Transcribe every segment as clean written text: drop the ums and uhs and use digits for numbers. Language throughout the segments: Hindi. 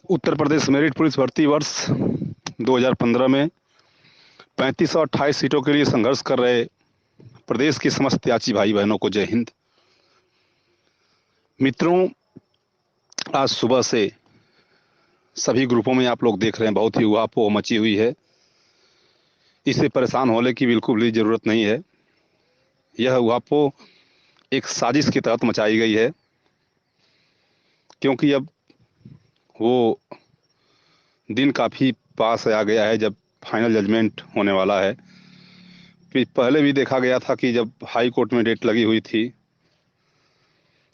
उत्तर प्रदेश मेरिट पुलिस भर्ती वर्ष 2015 में 3528 सीटों के लिए संघर्ष कर रहे प्रदेश के समस्त याची भाई बहनों को जय हिंद। मित्रों, आज सुबह से सभी ग्रुपों में आप लोग देख रहे हैं बहुत ही उहापोह मची हुई है। इससे परेशान होने की बिल्कुल भी जरूरत नहीं है। यह उहापोह एक साजिश के तहत मचाई गई है, क्योंकि अब वो दिन काफ़ी पास आ गया है जब फाइनल जजमेंट होने वाला है। पहले भी देखा गया था कि जब हाई कोर्ट में डेट लगी हुई थी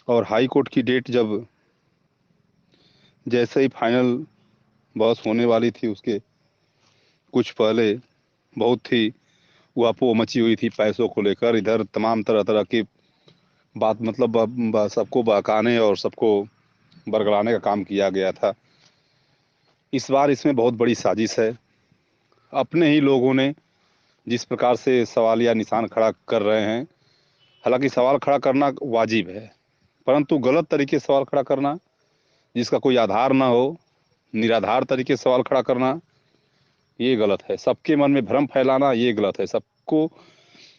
और हाई कोर्ट की डेट जब जैसे ही फाइनल बहस होने वाली थी उसके कुछ पहले बहुत ही उहापोह मची हुई थी पैसों को लेकर। इधर तमाम तरह तरह की बात, मतलब सबको बहकाने और सबको बरगलाने का काम किया गया था। इस बार इसमें बहुत बड़ी साजिश है। अपने ही लोगों ने जिस प्रकार से सवाल या निशान खड़ा कर रहे हैं, हालांकि सवाल खड़ा करना वाजिब है, परंतु गलत तरीके से सवाल खड़ा करना, जिसका कोई आधार ना हो, निराधार तरीके से सवाल खड़ा करना, ये गलत है। सबके मन में भ्रम फैलाना, ये गलत है। सबको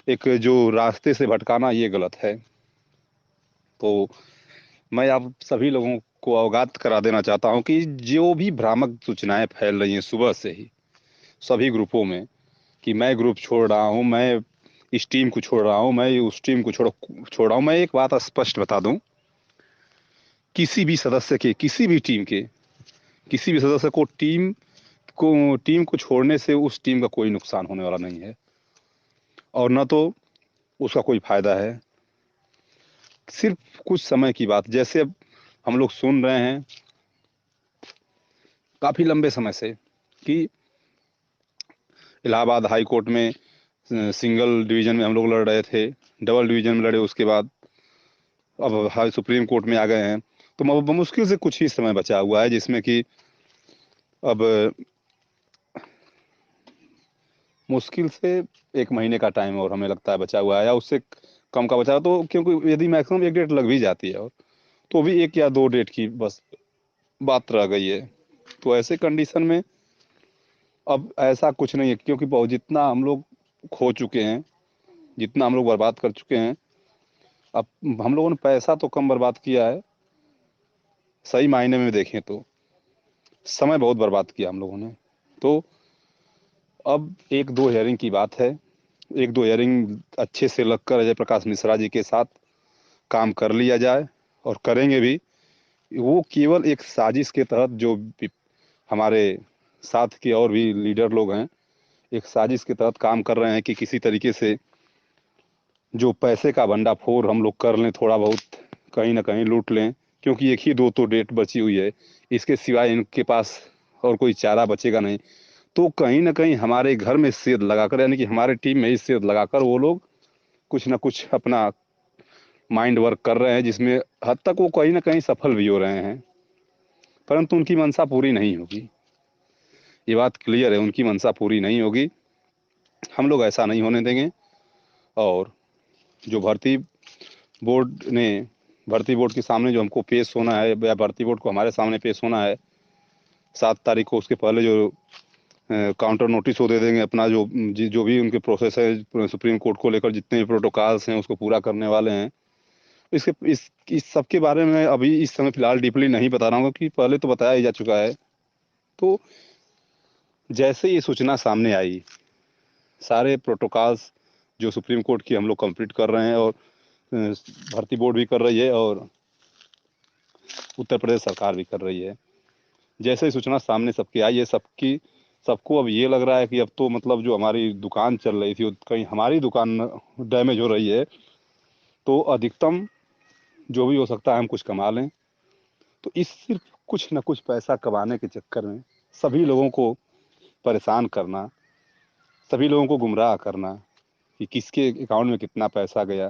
एक जो रास्ते से भटकाना, ये गलत है। तो मैं आप सभी लोगों को अवगत करा देना चाहता हूं कि जो भी भ्रामक सूचनाएं फैल रही हैं सुबह से ही सभी ग्रुपों में कि मैं ग्रुप छोड़ रहा हूं, मैं इस टीम को छोड़ रहा हूं, मैं उस टीम को छोड़ रहा हूं, मैं एक बात स्पष्ट बता दूं, किसी भी सदस्य के, किसी भी टीम के, किसी भी सदस्य को टीम को छोड़ने से उस टीम का कोई नुकसान होने वाला नहीं है और न तो उसका कोई फायदा है। सिर्फ कुछ समय की बात, जैसे अब हम लोग सुन रहे हैं काफी लंबे समय से कि इलाहाबाद हाई कोर्ट में सिंगल डिवीजन में हम लोग लड़ रहे थे, डबल डिवीजन में लड़े, उसके बाद अब हाई सुप्रीम कोर्ट में आ गए हैं। तो मुश्किल से कुछ ही समय बचा हुआ है जिसमें कि अब मुश्किल से 1 महीने का टाइम और हमें लगता है बचा हुआ है, या उससे कम का बचा है। तो क्योंकि यदि मैक्सिमम एक डेट लग भी जाती है और तो भी 1 या 2 डेट की बस बात रह गई है। तो ऐसे कंडीशन में अब ऐसा कुछ नहीं है, क्योंकि बहुत जितना हम लोग खो चुके हैं, जितना हम लोग बर्बाद कर चुके हैं, अब हम लोगों ने पैसा तो कम बर्बाद किया है, सही मायने में देखें तो समय बहुत बर्बाद किया हम लोगों ने। तो अब 1-2 हियरिंग की बात है। 1-2 हियरिंग अच्छे से लगकर अजय प्रकाश मिश्रा जी के साथ काम कर लिया जाए, और करेंगे भी। वो केवल एक साजिश के तहत जो हमारे साथ के और भी लीडर लोग हैं, एक साजिश के तहत काम कर रहे हैं कि किसी तरीके से जो पैसे का भंडाफोड़ हम लोग कर लें, थोड़ा बहुत कहीं ना कहीं लूट लें, क्योंकि एक ही दो तो डेट बची हुई है, इसके सिवाय इनके पास और कोई चारा बचेगा नहीं। तो कहीं ना कहीं हमारे घर में सेंध लगाकर, यानी कि हमारे टीम में ही सेंध लगाकर वो लोग कुछ ना कुछ अपना माइंड वर्क कर रहे हैं, जिसमें हद तक वो कहीं ना कहीं सफल भी हो रहे हैं, परंतु उनकी मंशा पूरी नहीं होगी। ये बात क्लियर है, उनकी मंशा पूरी नहीं होगी। हम लोग ऐसा नहीं होने देंगे। और जो भर्ती बोर्ड के सामने जो हमको पेश होना है, या भर्ती बोर्ड को हमारे सामने पेश होना है 7 तारीख को, उसके पहले जो काउंटर नोटिस वो दे देंगे अपना, जो भी उनके प्रोसेस है सुप्रीम कोर्ट को लेकर, जितने भी प्रोटोकॉल्स हैं उसको पूरा करने वाले हैं। इस सब के बारे में अभी इस समय फिलहाल डीपली नहीं बता रहा हूँ, क्योंकि पहले तो बताया ही जा चुका है। तो जैसे ये सूचना सामने आई, सारे प्रोटोकॉल्स जो सुप्रीम कोर्ट की हम लोग कंप्लीट कर रहे हैं, और भर्ती बोर्ड भी कर रही है और उत्तर प्रदेश सरकार भी कर रही है। जैसे ही सूचना सामने सबकी आई है, सबको अब ये लग रहा है कि अब तो मतलब जो हमारी दुकान चल रही थी, कहीं हमारी दुकान डैमेज हो रही है, तो अधिकतम जो भी हो सकता है हम कुछ कमा लें। तो इस सिर्फ कुछ न कुछ पैसा कमाने के चक्कर में सभी लोगों को परेशान करना, सभी लोगों को गुमराह करना कि किसके अकाउंट में कितना पैसा गया,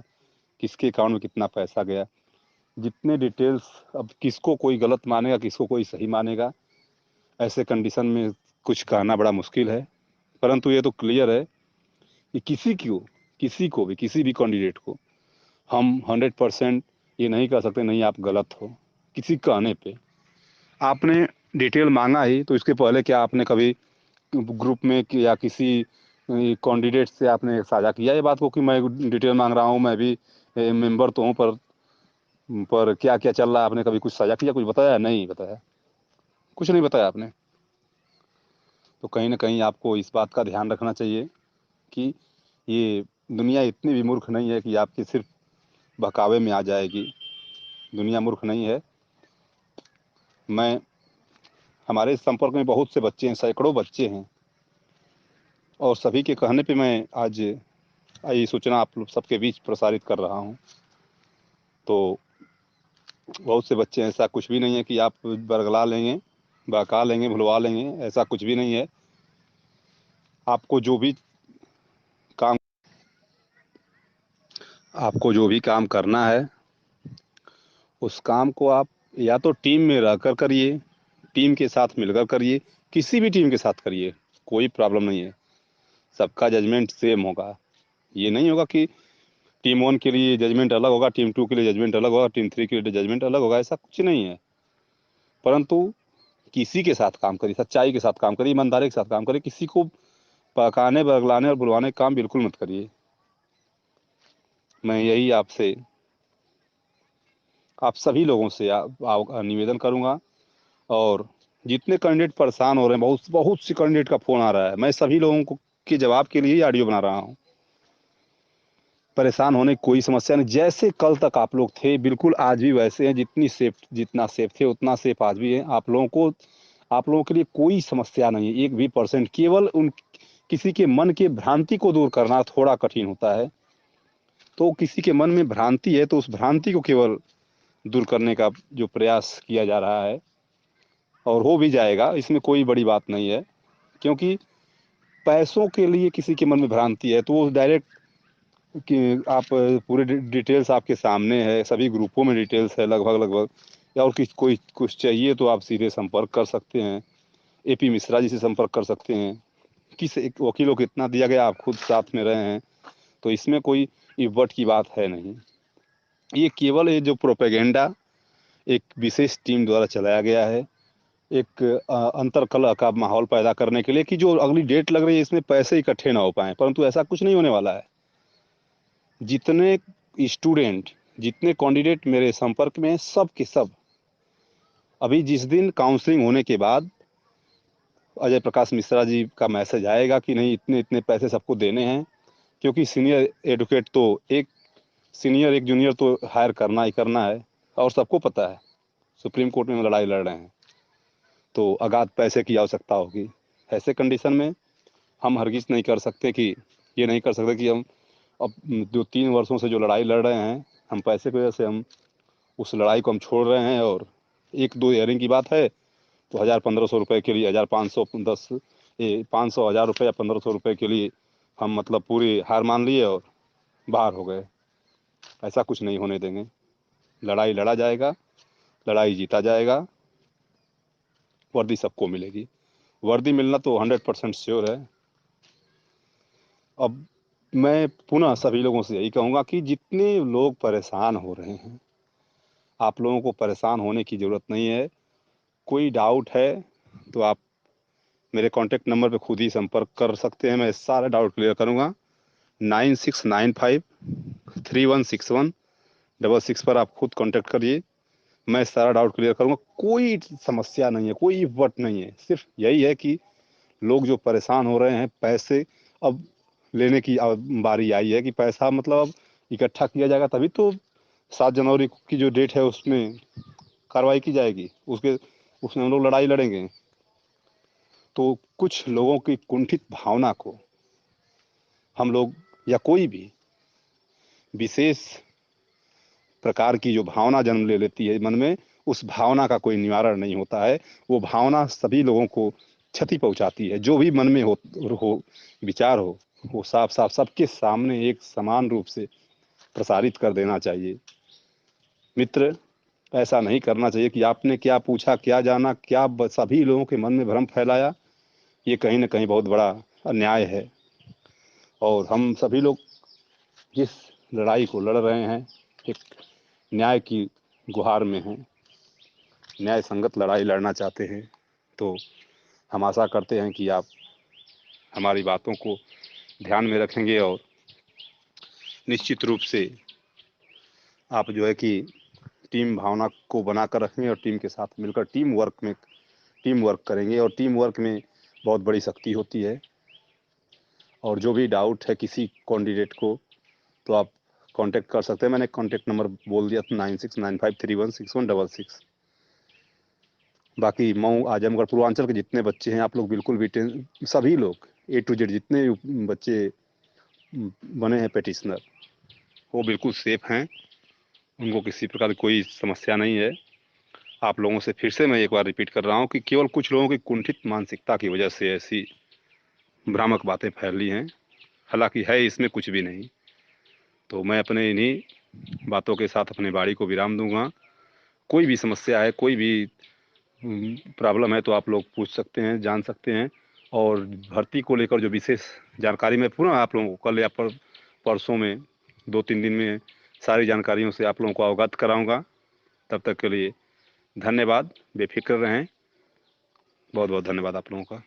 किसके अकाउंट में कितना पैसा गया, जितने डिटेल्स, अब किसको कोई गलत मानेगा, किसको कोई सही मानेगा, ऐसे कंडीशन में कुछ कहना बड़ा मुश्किल है। परंतु ये तो क्लियर है कि किसी को भी, किसी भी कैंडिडेट को हम 100% ये नहीं कह सकते नहीं आप गलत हो। किसी कहने पे आपने डिटेल मांगा ही, तो इसके पहले क्या आपने कभी ग्रुप में या किसी कैंडिडेट से आपने साझा किया ये बात को कि मैं डिटेल मांग रहा हूँ, मैं भी मेंबर तो हूँ, पर क्या क्या चल रहा है, आपने कभी कुछ साझा किया, कुछ बताया? नहीं बताया, कुछ नहीं बताया आपने। तो कहीं ना कहीं आपको इस बात का ध्यान रखना चाहिए कि ये दुनिया इतनी भी मूर्ख नहीं है कि आपके सिर्फ बहकावे में आ जाएगी। दुनिया मूर्ख नहीं है। मैं हमारे संपर्क में बहुत से बच्चे हैं, सैकड़ों बच्चे हैं, और सभी के कहने पे मैं आज ये सूचना आप लोग सबके बीच प्रसारित कर रहा हूँ। तो बहुत से बच्चे हैं, ऐसा कुछ भी नहीं है कि आप बरगला लेंगे, बहका लेंगे, भुलवा लेंगे, ऐसा कुछ भी नहीं है। आपको जो भी काम आपको जो भी काम करना है, उस काम को आप या तो टीम में रहकर करिए, टीम के साथ मिलकर करिए, किसी भी टीम के साथ करिए, कोई प्रॉब्लम नहीं है। सबका जजमेंट सेम होगा। ये नहीं होगा कि टीम 1 के लिए जजमेंट अलग होगा, टीम 2 के लिए जजमेंट अलग होगा, टीम 3 के लिए जजमेंट अलग होगा, ऐसा कुछ नहीं है। परंतु किसी के साथ काम करिए, सच्चाई के साथ काम करिए, ईमानदारी के साथ काम करिए। किसी को बहकाने, बरगलाने और बुलवाने का काम बिल्कुल मत करिए। मैं यही आपसे, आप सभी लोगों से निवेदन करूंगा। और जितने कैंडिडेट परेशान हो रहे हैं, बहुत बहुत सी कैंडिडेट का फ़ोन आ रहा है, मैं सभी लोगों को के जवाब के लिए ही ऑडियो बना रहा हूँ। परेशान होने की कोई समस्या नहीं। जैसे कल तक आप लोग थे, बिल्कुल आज भी वैसे हैं। जितना सेफ थे उतना सेफ आज भी हैं। आप लोगों के लिए कोई समस्या नहीं है, 1 भी परसेंट। केवल उन किसी के मन के भ्रांति को दूर करना थोड़ा कठिन होता है। तो किसी के मन में भ्रांति है, तो उस भ्रांति को केवल दूर करने का जो प्रयास किया जा रहा है, और हो भी जाएगा, इसमें कोई बड़ी बात नहीं है। क्योंकि पैसों के लिए किसी के मन में भ्रांति है, तो वो डायरेक्ट कि आप पूरे डिटेल्स आपके सामने है, सभी ग्रुपों में डिटेल्स है लगभग लगभग। या और किस कोई कुछ चाहिए तो आप सीधे संपर्क कर सकते हैं, एपी मिश्रा जी से संपर्क कर सकते हैं। किस एक वकीलों को इतना दिया गया, आप खुद साथ में रहे हैं, तो इसमें कोई इवट की बात है नहीं। ये केवल ये जो प्रोपेगेंडा एक विशेष टीम द्वारा चलाया गया है, एक अंतरकलह का माहौल पैदा करने के लिए कि जो अगली डेट लग रही है इसमें पैसे इकट्ठे ना हो पाए। परंतु ऐसा कुछ नहीं होने वाला है। जितने स्टूडेंट, जितने कैंडिडेट मेरे संपर्क में हैं, सब के सब अभी जिस दिन काउंसलिंग होने के बाद अजय प्रकाश मिश्रा जी का मैसेज आएगा कि नहीं इतने इतने पैसे सबको देने हैं, क्योंकि सीनियर एडवोकेट तो एक सीनियर एक जूनियर तो हायर करना ही करना है, और सबको पता है सुप्रीम कोर्ट में लड़ाई लड़ रहे हैं, तो अगाध पैसे की आवश्यकता होगी। ऐसे कंडीशन में हम हरगिज नहीं कर सकते कि ये नहीं कर सकते कि हम अब जो 3 वर्षों से जो लड़ाई लड़ रहे हैं, हम पैसे की वजह से हम उस लड़ाई को हम छोड़ रहे हैं। और 1-2 ईयरिंग की बात है तो 1,000-1,500 रुपये के लिए, 1,510 500 1,000 रुपये या 1,500 रुपये के लिए हम मतलब पूरी हार मान लिए और बाहर हो गए। ऐसा कुछ नहीं होने देंगे। लड़ाई लड़ा जाएगा, लड़ाई जीता जाएगा, वर्दी सबको मिलेगी। वर्दी मिलना तो 100% श्योर है। अब मैं पुनः सभी लोगों से यही कहूँगा कि जितने लोग परेशान हो रहे हैं, आप लोगों को परेशान होने की ज़रूरत नहीं है। कोई डाउट है तो आप मेरे कॉन्टैक्ट नंबर पे खुद ही संपर्क कर सकते हैं, मैं सारा डाउट क्लियर करूँगा। 9695316166 पर आप खुद कॉन्टैक्ट करिए, मैं सारा डाउट क्लियर करूँगा। कोई समस्या नहीं है, कोई वट नहीं है। सिर्फ यही है कि लोग जो परेशान हो रहे हैं, पैसे अब लेने की बारी आई है कि पैसा मतलब अब इकट्ठा किया जाएगा, तभी तो 7 जनवरी की जो डेट है उसमें कार्रवाई की जाएगी, उसके उसमें हम लोग लड़ाई लड़ेंगे। तो कुछ लोगों की कुंठित भावना को हम लोग, या कोई भी विशेष प्रकार की जो भावना जन्म ले लेती है मन में, उस भावना का कोई निवारण नहीं होता है। वो भावना सभी लोगों को क्षति पहुंचाती है। जो भी मन में हो विचार हो, वो साफ साफ सबके सामने एक समान रूप से प्रसारित कर देना चाहिए। मित्र, ऐसा नहीं करना चाहिए कि आपने क्या पूछा, क्या जाना, क्या सभी लोगों के मन में भ्रम फैलाया। ये कहीं ना कहीं बहुत बड़ा अन्याय है। और हम सभी लोग जिस लड़ाई को लड़ रहे हैं, एक न्याय की गुहार में हैं, न्याय संगत लड़ाई लड़ना चाहते हैं। तो हम आशा करते हैं कि आप हमारी बातों को ध्यान में रखेंगे और निश्चित रूप से आप जो है कि टीम भावना को बनाकर रखेंगे और टीम के साथ मिलकर टीम वर्क करेंगे। और टीम वर्क में बहुत बड़ी शक्ति होती है। और जो भी डाउट है किसी कैंडिडेट को तो आप कांटेक्ट कर सकते हैं। मैंने कांटेक्ट नंबर बोल दिया था 9695316166। बाकी मऊ आजमगढ़ पूर्वांचल के जितने बच्चे हैं आप लोग बिल्कुल भी सभी लोग A to Z जितने बच्चे बने हैं पेटिशनर वो बिल्कुल सेफ हैं। उनको किसी प्रकार की कोई समस्या नहीं है। आप लोगों से फिर से मैं एक बार रिपीट कर रहा हूँ कि केवल कुछ लोगों की कुंठित मानसिकता की वजह से ऐसी भ्रामक बातें फैली हैं। हालांकि है इसमें कुछ भी नहीं। तो मैं अपने इन्हीं बातों के साथ अपने बाड़ी को विराम दूंगा। कोई भी समस्या है, कोई भी प्रॉब्लम है तो आप लोग पूछ सकते हैं, जान सकते हैं। और भर्ती को लेकर जो विशेष जानकारी मैं पुनः आप लोगों को कल या परसों में 2-3 दिन में सारी जानकारियों से आप लोगों को अवगत कराऊंगा। तब तक के लिए धन्यवाद। बेफिक्र रहें। बहुत बहुत धन्यवाद आप लोगों का।